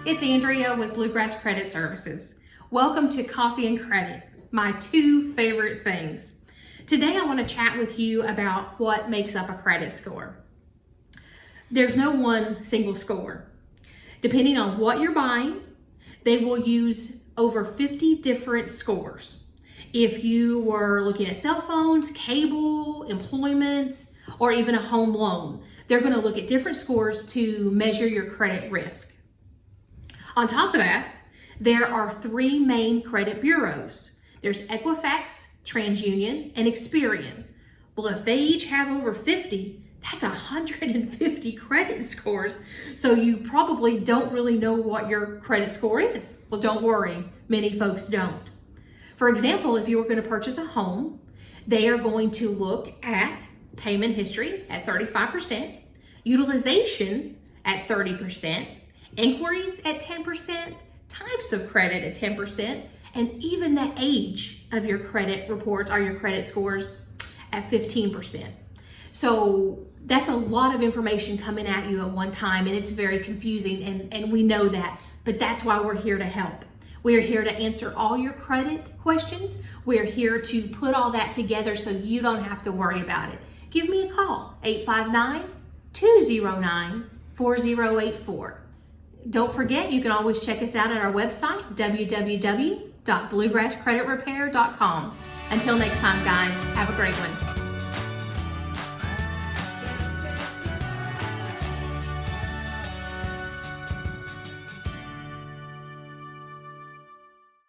it's Andrea with Bluegrass Credit Services. Welcome to Coffee and Credit, my two favorite things. Today I want to chat with you about what makes up a credit score. There's no one single score. Depending on what you're buying, they will use over 50 different scores. If you were looking at cell phones, cable, employments, or even a home loan, they're going to look at different scores to measure your credit risk. On top of that, there are three main credit bureaus. There's Equifax, TransUnion, and Experian. Well, if they each have over 50, that's 150 credit scores. So you probably don't really know what your credit score is. Well, don't worry, many folks don't. For example, if you were going to purchase a home, they are going to look at payment history at 35%, utilization at 30%, inquiries at 10%, types of credit at 10%, and even the age of your credit reports or your credit scores at 15%. So that's a lot of information coming at you at one time, and it's very confusing, and we know that, but that's why we're here to help. We're here to answer all your credit questions. We're here to put all that together so you don't have to worry about it. Give me a call, 859-209-4084. Don't forget, you can always check us out at our website, www.bluegrasscreditrepair.com. Until next time, guys, have a great one.